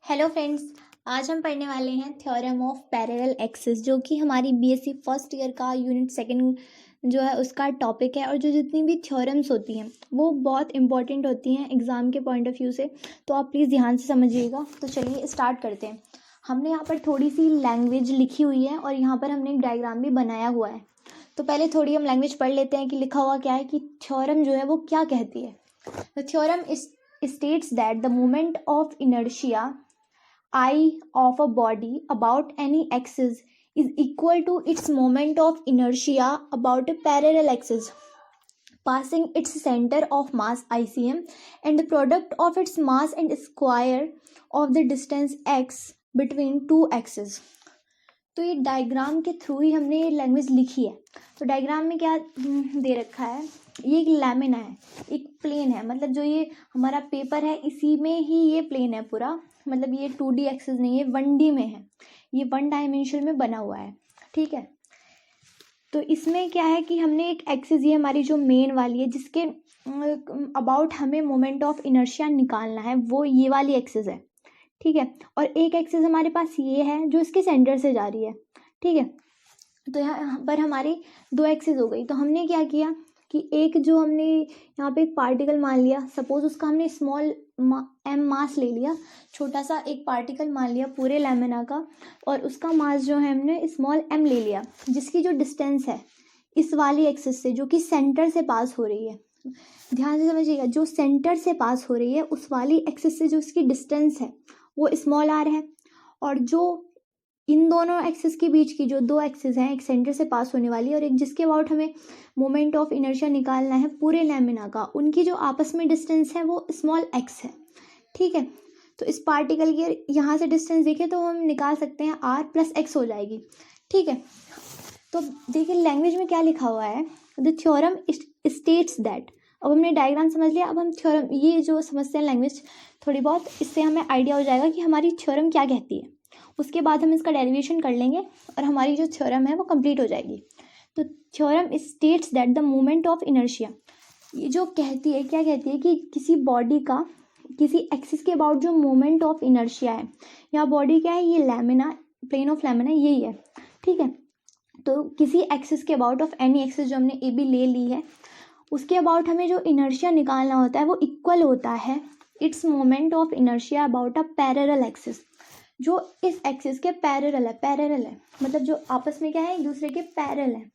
Hello friends, आज हम पढ़ने वाले हैं थ्योरम ऑफ पैरेलल एक्सिस, जो कि हमारी बीएससी फर्स्ट ईयर का यूनिट सेकंड जो है उसका टॉपिक है। और जो जितनी भी थ्योरम्स होती हैं वो बहुत इंपॉर्टेंट होती हैं एग्ज़ाम के पॉइंट ऑफ व्यू से, तो आप प्लीज़ ध्यान से समझिएगा। तो चलिए स्टार्ट करते हैं। हमने यहाँ पर थोड़ी सी लैंग्वेज लिखी हुई है और यहाँ पर हमने एक डायग्राम भी बनाया हुआ है। तो पहले थोड़ी हम लैंग्वेज पढ़ लेते हैं कि लिखा हुआ क्या है, कि थ्योरम जो है वो क्या कहती है। The theorem states that the moment of inertia I of a body about any axis is equal to its moment of inertia about a parallel axis passing its center of mass ICM and the product of its mass and square of the distance x between two axes। तो ये diagram के through ही हमने ये language लिखी है। तो diagram में क्या दे रखा है, ये एक लैमिना है, एक प्लेन है, मतलब जो ये हमारा पेपर है इसी में ही ये प्लेन है पूरा, मतलब ये 2D एक्सिस नहीं है, 1D में है, ये 1 डायमेंशन में बना हुआ है। ठीक है, तो इसमें क्या है कि हमने एक एक्सिस, ये हमारी जो मेन वाली है जिसके अबाउट हमें मोमेंट ऑफ इनर्शिया निकालना है, वो ये वाली एक्सिस है। ठीक है, और एक एक्सिस हमारे पास ये है जो इसके सेंटर से जा रही है। ठीक है, तो यहाँ पर हमारी दो एक्सिस हो गई। तो हमने क्या किया कि एक जो हमने यहाँ पे एक पार्टिकल मान लिया, सपोज उसका हमने स्मॉल m मास ले लिया, छोटा सा एक पार्टिकल मान लिया पूरे लैमिना का, और उसका मास जो है हमने स्मॉल m ले लिया, जिसकी जो डिस्टेंस है इस वाली एक्सिस से, जो कि सेंटर से पास हो रही है। ध्यान से समझिएगा, जो सेंटर से पास हो रही है उस वाली एक्सिस से जो इसकी डिस्टेंस है वो स्मॉल r है, और जो इन दोनों एक्सिस के बीच की जो दो एक्सिस हैं, एक सेंटर से पास होने वाली और एक जिसके अबाउट हमें मोमेंट ऑफ इनर्शिया निकालना है पूरे लैमिना का, उनकी जो आपस में डिस्टेंस है वो स्मॉल x है। ठीक है, तो इस पार्टिकल की यहाँ से डिस्टेंस देखें तो हम निकाल सकते हैं r प्लस x हो जाएगी। ठीक है, तो देखिए लैंग्वेज में क्या लिखा हुआ है, द थ्योरम स्टेट्स दैट। अब हमने डायग्राम समझ लिया, अब हम थ्योरम, ये जो समझते हैं लैंग्वेज थोड़ी बहुत, इससे हमें आइडिया हो जाएगा कि हमारी थ्योरम क्या कहती है। उसके बाद हम इसका डेरिवेशन कर लेंगे और हमारी जो थ्योरम है वो कंप्लीट हो जाएगी। तो theorem states that the moment of inertia, ये जो कहती है, क्या कहती है कि किसी बॉडी का किसी एक्सिस के अबाउट जो मोमेंट ऑफ इनर्शिया है, या बॉडी क्या है, ये लैमिना, प्लेन ऑफ लैमिना यही है। ठीक है, तो किसी एक्सिस के अबाउट ऑफ एनी एक्सिस जो हमने ए बी ले ली है, उसके अबाउट हमें जो इनर्शिया निकालना होता है वो इक्वल होता है it's moment of inertia about a parallel axis, जो इस एक्सिस के पैरेलल है। पैरेलल है मतलब जो आपस में क्या है, एक दूसरे के पैरेलल है।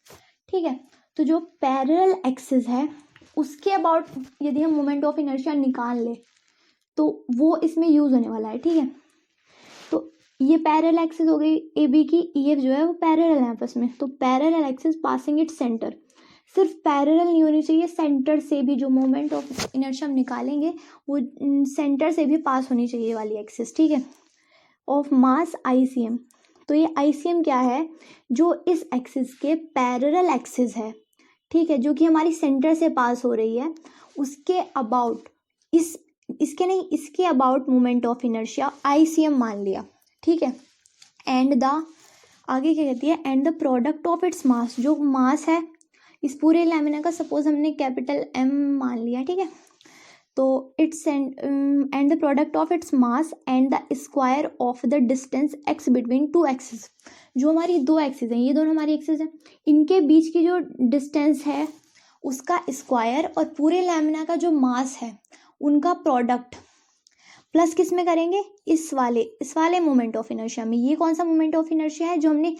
ठीक है, तो जो पैरेलल एक्सिस है उसके अबाउट यदि हम मोमेंट ऑफ इनर्शिया निकाल ले तो वो इसमें यूज होने वाला है। ठीक है, तो ये पैरेलल एक्सिस हो गई ए बी की, ये जो है वो पैरेलल है आपस में, तो parallel axis passing it centre. सिर्फ पैरेलल नहीं होनी चाहिए, सेंटर से भी जो मोमेंट ऑफ इनर्शिया हम निकालेंगे वो सेंटर से भी पास होनी चाहिए वाली एक्सिस। ठीक है, ऑफ मास ICM। तो ये ICM क्या है, जो इस एक्सिस के पैरेलल एक्सिस है। ठीक है, जो कि हमारी सेंटर से पास हो रही है, उसके अबाउट इसके नहीं, इसके about moment of inertia ICM मान लिया। ठीक है, एंड द, आगे क्या कहती है, and the product of its mass, जो मास है इस पूरे लैमिना का, सपोज हमने कैपिटल M मान लिया। ठीक है, तो it's and the product of its mass and the square of the distance x between two axis, जो हमारी दो एक्सिस हैं, ये दोनों हमारी एक्सिस हैं, इनके बीच की जो डिस्टेंस है उसका स्क्वायर, और पूरे लैमिना का जो मास है उनका प्रोडक्ट, प्लस किस में करेंगे, इस वाले मोमेंट ऑफ इनर्शिया में। ये कौन सा मोमेंट ऑफ इनर्शिया है, जो हमने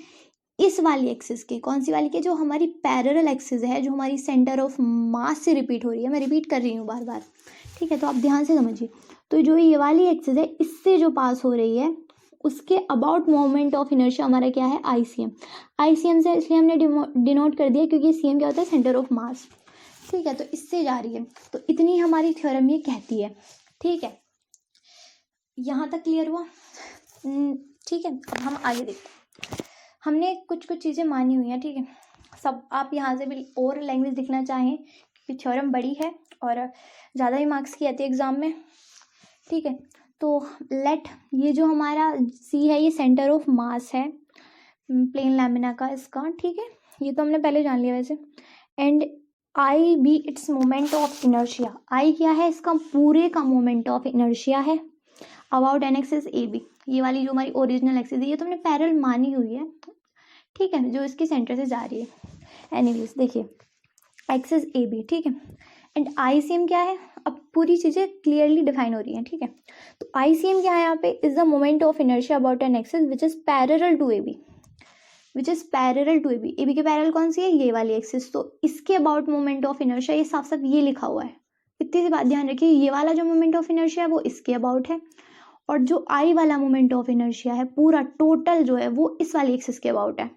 इस वाली एक्सिस के, कौन सी वाली के, जो हमारी पैरेलल एक्सिस है, जो हमारी सेंटर ऑफ मास से रिपीट हो रही है। मैं रिपीट कर रही हूँ बार बार। ठीक है, तो आप ध्यान से समझिए। तो जो ये वाली एक्सिस है इससे जो पास हो रही है उसके अबाउट मोमेंट ऑफ इनर्शिया हमारा क्या है, ICM। ICM से इसलिए हमने डिनोट कर दिया क्योंकि CM क्या होता है, सेंटर ऑफ मास। ठीक है, तो इससे जा रही है, तो इतनी हमारी थ्योरम ये कहती है। ठीक है, यहाँ तक क्लियर हुआ। ठीक है, अब हम आगे देखते हैं। हमने कुछ चीज़ें मानी हुई हैं। ठीक है, सब आप यहाँ से भी और लैंग्वेज दिखना चाहें क्योंकि थ्योरम बड़ी है और ज़्यादा ही मार्क्स की आती है एग्ज़ाम में। ठीक है, तो लेट, ये जो हमारा C है ये सेंटर ऑफ मास है प्लेन लैमिना का इसका। ठीक है, ये तो हमने पहले जान लिया वैसे। एंड I भी it's moment of inertia, I क्या है, इसका पूरे का मोमेंट ऑफ इनर्शिया है। About an axis A B, ये वाली जो हमारी ओरिजिनल एक्सिस है ये तो हमने पैरेलल मानी हुई है, ठीक है, जो इसके सेंटर से जा रही है। एनीवेज देखिए एक्सिस ए बी, ठीक है, एंड ICM क्या है, अब पूरी चीज़ें क्लियरली डिफाइन हो रही हैं, ठीक है। तो ICM क्या है यहाँ पे, is the moment of inertia about an axis which is parallel to A B, which is parallel to A B के पैरेलल कौन सी है, ये वाली एक्सिस, तो इसके अबाउट मोमेंट ऑफ इनर्शिया ये साफ साफ ये लिखा हुआ है। इतनी सी बात ध्यान रखिए, ये वाला जो मोमेंट ऑफ इनर्शिया है वो इसके अबाउट है, और जो आई वाला मोमेंट ऑफ इनर्शिया है पूरा टोटल जो है वो इस वाली एक्सिस के अबाउट है।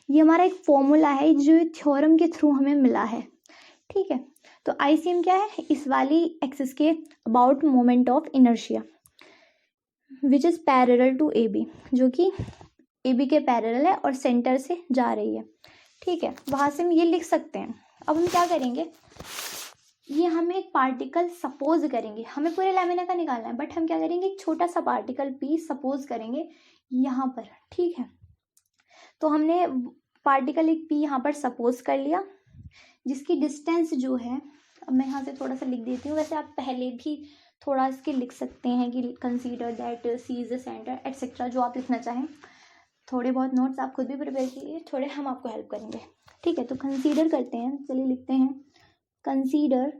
ये हमारा एक फॉर्मूला है जो थ्योरम के थ्रू हमें मिला है, ठीक है। तो ICM क्या है, इस वाली एक्सिस के about moment of inertia which is parallel to AB, जो कि AB के पैरेलल है और सेंटर से जा रही है, ठीक है। वहां से हम ये लिख सकते हैं। अब हम क्या करेंगे, ये हमें एक पार्टिकल सपोज करेंगे, हमें पूरे लैमिना का निकालना है, बट हम क्या करेंगे, एक छोटा सा पार्टिकल P सपोज करेंगे यहाँ पर, ठीक है। तो हमने पार्टिकल एक P यहाँ पर सपोज कर लिया, जिसकी डिस्टेंस जो है, अब मैं यहाँ से थोड़ा सा लिख देती हूँ, वैसे आप पहले भी थोड़ा इसके लिख सकते हैं कि consider that C is the centre etcetera, जो आप लिखना चाहें। थोड़े बहुत नोट्स आप खुद भी प्रिपेयर कीजिए, थोड़े हम आपको हेल्प करेंगे, ठीक है। तो कंसीडर करते हैं, चलिए लिखते हैं, कंसीडर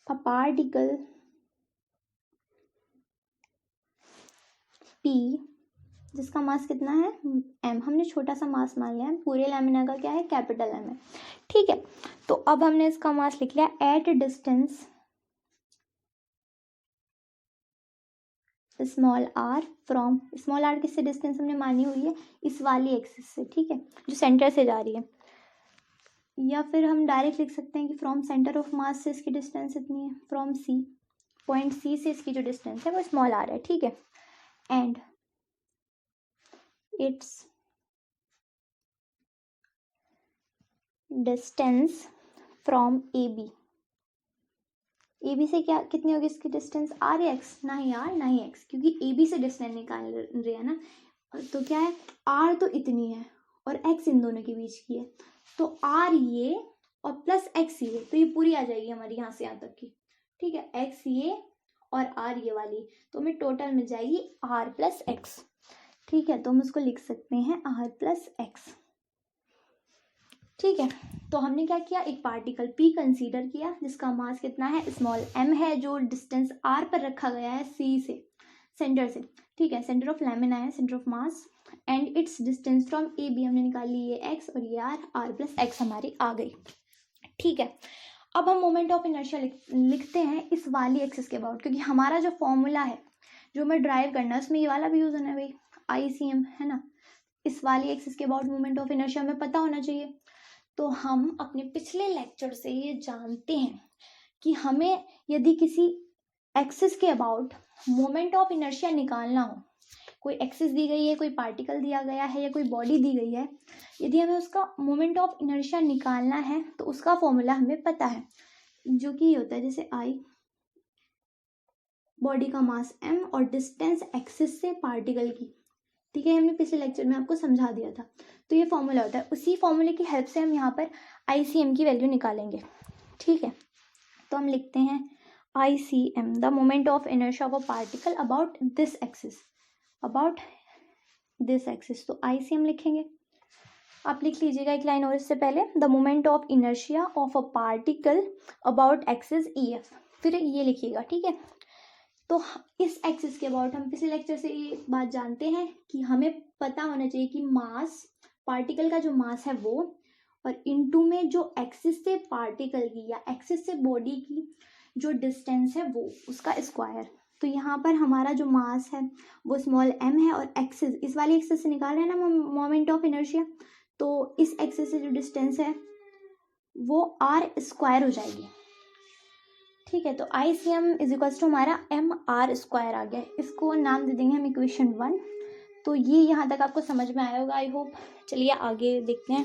अ पार्टिकल P जिसका मास कितना है M, हमने छोटा सा मास मान लिया है, पूरे लैमिना का क्या है, कैपिटल M है, ठीक है। तो अब हमने इसका मास लिख लिया at distance small r from, small r किससे डिस्टेंस हमने मानी हुई है, इस वाली एक्सिस से, ठीक है, जो सेंटर से जा रही है। या फिर हम डायरेक्ट लिख सकते हैं कि फ्रॉम सेंटर ऑफ मास से इसकी डिस्टेंस इतनी है, फ्रॉम C, पॉइंट C से इसकी जो डिस्टेंस है वो स्मॉल r है, ठीक है। And it's distance from AB से क्या कितनी होगी इसकी डिस्टेंस, R या X, ना ही R ना ही X, क्योंकि AB से डिस्टेंस निकाल रहे हैं ना, तो क्या है, R तो इतनी है और X इन दोनों के बीच की है, तो R ये और प्लस X ये, तो ये पूरी आ जाएगी हमारी यहाँ से यहाँ तक की, ठीक है। X ये और R ये वाली, तो हमें टोटल मिल जाएगी R प्लस X, ठीक है। तो हम उसको लिख सकते हैं R प्लस X, ठीक है। तो हमने क्या किया, एक पार्टिकल P कंसीडर किया जिसका मास कितना है, स्मॉल m है, जो डिस्टेंस R पर रखा गया है C से, सेंटर से, ठीक है, सेंटर ऑफ लैमिना है, centre of mass, and it's distance from AB हमने निकाल ली, ये X और ये R प्लस X हमारी आ गई, ठीक है। अब हम मोमेंट ऑफ इनर्शिया लिखते हैं इस वाली एक्सिस के अबाउट, क्योंकि हमारा जो फॉर्मूला है जो हमें ड्राइव करना है उसमें ये वाला भी यूज होना है भाई, ICM है ना, इस वाली एक्सिस के अबाउट मोमेंट ऑफ इनर्शिया हमें पता होना चाहिए। तो हम अपने पिछले लेक्चर से ये जानते हैं कि हमें यदि किसी एक्सिस के अबाउट मोमेंट ऑफ इनर्शिया निकालना हो, कोई एक्सिस दी गई है, कोई पार्टिकल दिया गया है या कोई बॉडी दी गई है, यदि हमें उसका मोमेंट ऑफ इनर्शिया निकालना है तो उसका फॉर्मूला हमें पता है, जो कि ये होता है जैसे I, बॉडी का मास M और डिस्टेंस एक्सिस से पार्टिकल की, ठीक है, हमने पिछले लेक्चर में आपको समझा दिया था। तो ये फॉर्मूला होता है, उसी फॉर्मूले की हेल्प से हम यहाँ पर ICM की वैल्यू निकालेंगे, ठीक है। तो हम लिखते हैं ICM, the moment of inertia of a particle about this axis, about this axis, तो ICM लिखेंगे। आप लिख लीजिएगा एक लाइन और इससे पहले, the moment of inertia of a particle about axis EF, फिर ये लिखिएगा, ठीक है। तो इस एक्सिस के अबाउट हम पिछले लेक्चर से ये बात जानते हैं कि हमें पता होना चाहिए कि मास, पार्टिकल का जो मास है वो, और इनटू में जो एक्सिस से पार्टिकल की या एक्सिस से बॉडी की जो डिस्टेंस है वो, उसका स्क्वायर। तो यहाँ पर हमारा जो मास है वो स्मॉल m है, और एक्सिस, इस वाली एक्सिस से निकाल रहे हैं ना मोमेंट ऑफ इनर्शिया, तो इस एक्सिस से जो डिस्टेंस है वो r स्क्वायर हो जाएगी, ठीक है। तो ICM इज इक्वल्स टू हमारा MR स्क्वायर आ गया, इसको नाम दे देंगे हम इक्वेशन 1। तो ये यहाँ तक आपको समझ में आया होगा आई होप। चलिए आगे देखते हैं,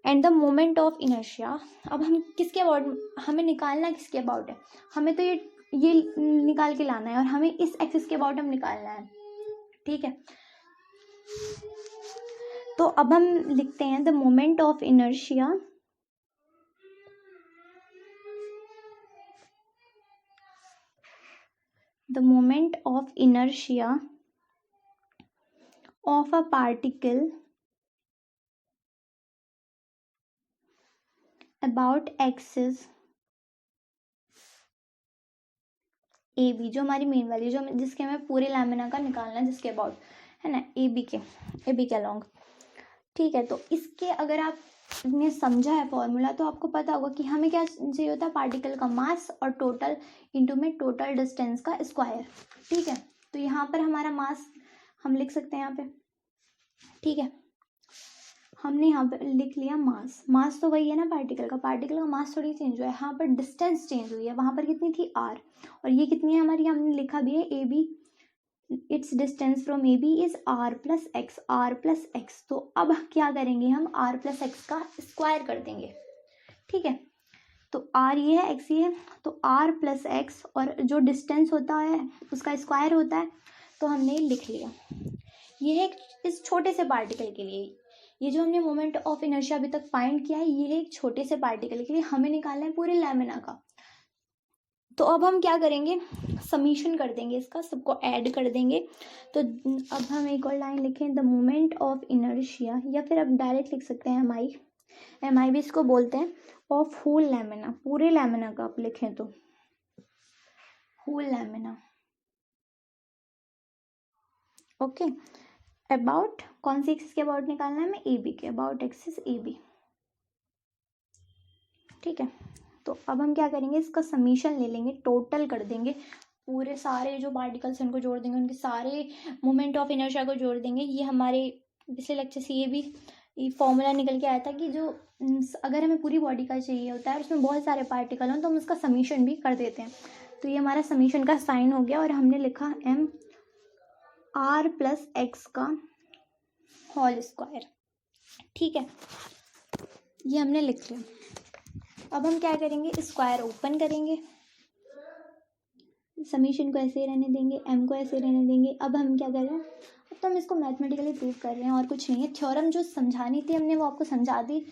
and the moment of inertia, अब हम किसके अबाउट, हमें निकालना किसके अबाउट है, हमें तो ये निकाल के लाना है और हमें इस एक्सिस के अबाउट हम निकालना है, ठीक है। तो अब हम लिखते हैं the moment of inertia the moment of inertia of a particle about axis A B, जो हमारी मेन वाली जो जिसके हमें पूरे लैमिना का निकालना है, जिसके अबाउट है ना, ए बी के अलॉन्ग। ठीक है, तो इसके अगर आपने समझा है फॉर्मूला तो आपको पता होगा कि हमें क्या चाहिए होता है, पार्टिकल का मास और टोटल इंटू में टोटल डिस्टेंस का स्क्वायर। ठीक है, तो यहाँ पर हमारा मास हम लिख सकते हैं यहाँ पे। ठीक है, हमने यहाँ पे लिख लिया मास तो वही है ना पार्टिकल का मास थोड़ी चेंज हुआ है, यहाँ पर डिस्टेंस चेंज हुई है। वहाँ पर कितनी थी r, और ये कितनी है हमारी, हमने लिखा भी है A B, it's distance from A B is r plus x. तो अब क्या करेंगे हम, r प्लस एक्स का स्क्वायर कर देंगे। ठीक है, तो r ये है, x ये है, तो r प्लस एक्स और जो डिस्टेंस होता है उसका स्क्वायर होता है। तो हमने लिख लिया, ये है इस छोटे से पार्टिकल के लिए। ये जो हमने मोमेंट ऑफ इनर्शिया अभी तक फाइंड किया है, ये है एक छोटे से पार्टिकल के लिए, हमें निकालना है पूरे लैमिना का। तो अब हम क्या करेंगे, समीशन कर देंगे, इसका सबको ऐड कर देंगे। तो अब हम एक और लाइन लिखें, द मोमेंट ऑफ इनर्शिया, या फिर अब डायरेक्ट लिख सकते हैं एम आई भी इसको बोलते हैं, ऑफ होल लैमिना, पूरे लैमिना का आप लिखें तो होल लैमिना। ओके, अबाउट कौन सी एक्सिस के अबाउट निकालना है हमें, ए बी के अबाउट एक्सिस ए बी। ठीक है, तो अब हम क्या करेंगे, इसका समीशन ले लेंगे, टोटल कर देंगे, पूरे सारे जो पार्टिकल्स हैं उनको जोड़ देंगे, उनके सारे मोमेंट ऑफ इनर्शिया को जोड़ देंगे। ये हमारे पिछले लेक्चर से ये भी फॉर्मूला निकल के आया था कि जो अगर हमें पूरी बॉडी का चाहिए होता है और उसमें बहुत सारे पार्टिकल हों तो हम उसका समीशन भी कर देते हैं। तो ये हमारा समीशन का साइन हो गया, और हमने लिखा एम आर प्लस एक्स का होल स्क्वायर। ठीक है, ये हमने लिख लिया। अब हम क्या करेंगे, स्क्वायर ओपन करेंगे, समीशन को ऐसे रहने देंगे, एम को ऐसे रहने देंगे। अब हम क्या कर रहे हैं, अब तो हम इसको मैथमेटिकली प्रूव कर रहे हैं और कुछ नहीं है। थ्योरम जो समझानी थी हमने वो आपको समझा दी,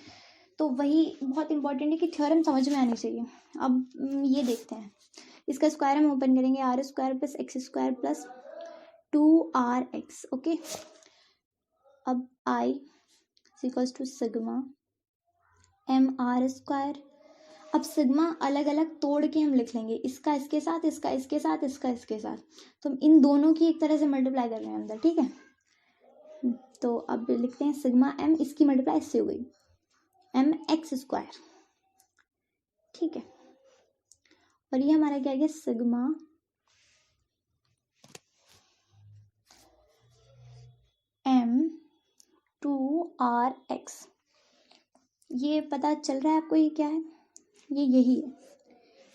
तो वही बहुत इंपॉर्टेंट है कि थ्योरम समझ में आनी चाहिए। अब ये देखते हैं, इसका स्क्वायर हम ओपन करेंगे, R square plus X square plus 2rx। Okay, अब I equals to sigma M R square. अब सिग्मा अलग अलग तोड़ के हम लिख लेंगे, इसका इसके साथ, इसका इसके साथ, इसका इसके साथ। तो हम इन दोनों की एक तरह से मल्टीप्लाई कर रहे हैं अंदर। ठीक है, तो अब लिखते हैं सिग्मा एम, इसकी मल्टीप्लाई इससे हो गई एम एक्स स्क्वायर। ठीक है, और ये हमारा क्या गया, सिग्मा एम 2rx। ये पता चल रहा है आपको ये क्या है, ये यही है।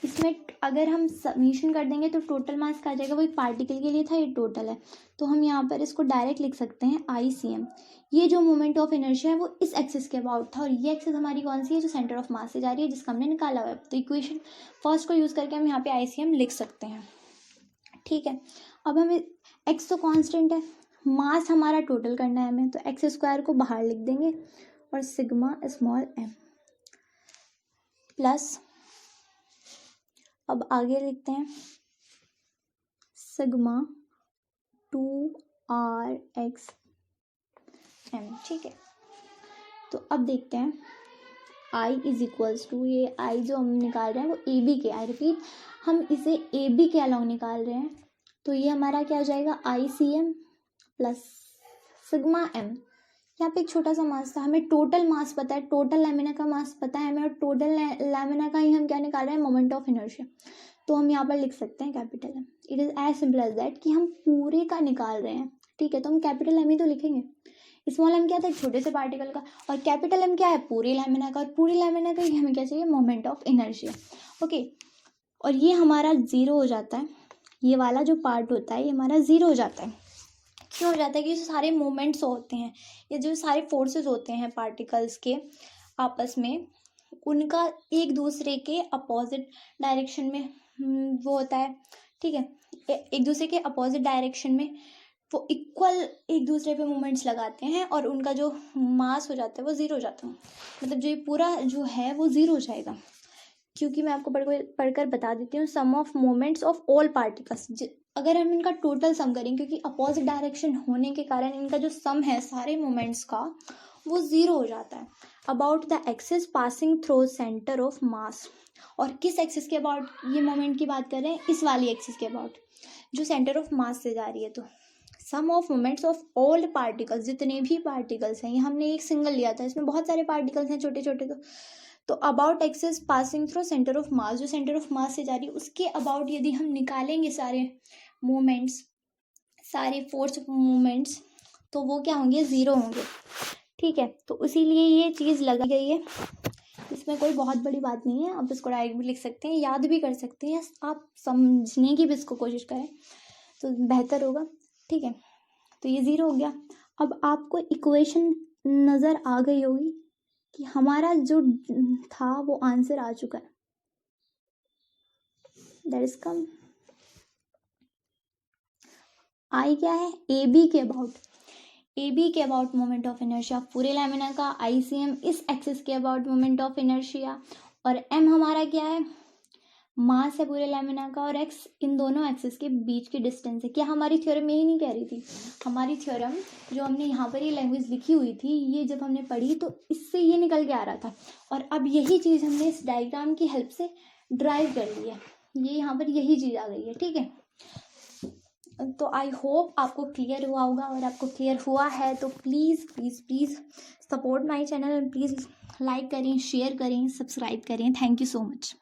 इसमें अगर हम समीशन कर देंगे तो टोटल मास का आ जाएगा, वो एक पार्टिकल के लिए था, ये टोटल है। तो हम यहाँ पर इसको डायरेक्ट लिख सकते हैं ICM। ये जो मोमेंट ऑफ इनर्शिया है वो इस एक्सिस के अबाउट था, और ये एक्सिस हमारी कौन सी है, जो सेंटर ऑफ मास से जा रही है, जिसका हमने निकाला हुआ है। तो इक्वेशन फर्स्ट को यूज़ करके हम यहाँ पे ICM लिख सकते हैं। ठीक है, अब हमें एक्स तो कॉन्स्टेंट है, मास हमारा टोटल करना है हमें, तो एक्स स्क्वायर को बाहर लिख देंगे और सिग्मा स्मॉल एम प्लस, अब आगे लिखते हैं सिग्मा 2rx m। ठीक है, तो अब देखते हैं I इज इक्वल्स टू, ये I जो हम निकाल रहे हैं वो ए बी के, आई रिपीट हम इसे ए बी के अलॉन्ग निकाल रहे हैं। तो ये हमारा क्या हो जाएगा, ICM प्लस सिग्मा एम। यहाँ पे एक छोटा सा मास था, हमें टोटल मास पता है, टोटल लैमिना का मास पता है हमें, और टोटल लैमिना का ही हम क्या निकाल रहे हैं, मोमेंट ऑफ इनर्शिया। तो हम यहाँ पर लिख सकते हैं capital M. It is as simple as that कि हम पूरे का निकाल रहे हैं। ठीक है, तो हम कैपिटल एम ही तो लिखेंगे। स्मॉल एम क्या था, एक छोटे से पार्टिकल का, और कैपिटल एम क्या है, पूरे लैमिना का, और पूरे लैमिना का ही हमें क्या चाहिए, मोमेंट ऑफ इनर्शिया। ओके, और ये हमारा ज़ीरो हो जाता है, ये वाला जो पार्ट होता है ये हमारा ज़ीरो हो जाता है। क्यों हो जाता है, कि जो सारे मोमेंट्स होते हैं, ये जो सारे फोर्सेस होते हैं पार्टिकल्स के आपस में, उनका एक दूसरे के अपोजिट डायरेक्शन में वो होता है। ठीक है, एक दूसरे के अपोजिट डायरेक्शन में वो इक्वल एक दूसरे पे मोमेंट्स लगाते हैं, और उनका जो मास हो जाता है वो ज़ीरो हो जाता है। मतलब जो ये पूरा जो है वो ज़ीरो हो जाएगा, क्योंकि मैं आपको पढ़कर बता देती हूँ, sum of moments of all particles, अगर हम इनका टोटल सम करें, क्योंकि अपोजिट डायरेक्शन होने के कारण इनका जो सम है सारे मोमेंट्स का वो ज़ीरो हो जाता है। About the axis passing through centre of mass, और किस एक्सिस के अबाउट ये मोमेंट की बात कर रहे हैं, इस वाली एक्सिस के अबाउट जो सेंटर ऑफ मास से जा रही है। तो sum of moments of all particles, जितने भी पार्टिकल्स हैं, ये हमने एक सिंगल लिया था, इसमें बहुत सारे पार्टिकल्स हैं छोटे छोटे। तो about axis passing through centre of mass, जो सेंटर ऑफ मास से जा रही है उसके अबाउट यदि हम निकालेंगे सारे मोमेंट्स, सारे फोर्स मोमेंट्स, तो वो क्या होंगे, ज़ीरो होंगे। ठीक है, तो इसीलिए ये चीज़ लगाई गई है। इसमें कोई बहुत बड़ी बात नहीं है, आप इसको डायरेक्ट भी लिख सकते हैं, याद भी कर सकते हैं, आप समझने की भी इसको कोशिश करें तो बेहतर होगा। ठीक है, तो ये ज़ीरो हो गया। अब आपको इक्वेशन नज़र आ गई होगी कि हमारा जो था वो आंसर आ चुका है। दैट इज कम आई क्या है, ए बी के अबाउट, ए बी के अबाउट मोमेंट ऑफ इनर्शिया पूरे लैमिना का, आई सी एम इस एक्सिस के अबाउट मोमेंट ऑफ इनर्शिया, और एम हमारा क्या है, मास है पूरे लैमिना का, और एक्स इन दोनों एक्सिस के बीच की डिस्टेंस है। क्या हमारी थ्योरम यही नहीं कह रही थी, हमारी थ्योरम जो हमने यहाँ पर ये लैंग्वेज लिखी हुई थी, ये जब हमने पढ़ी तो इससे ये निकल के आ रहा था, और अब यही चीज़ हमने इस डायग्राम की हेल्प से ड्राइव कर ली है, ये यहाँ पर यही चीज़ आ गई है। ठीक है, तो आई होप आपको क्लियर हुआ होगा, और आपको क्लियर हुआ है तो please please please support my channel, please like करें, शेयर करें, सब्सक्राइब करें। Thank you so much.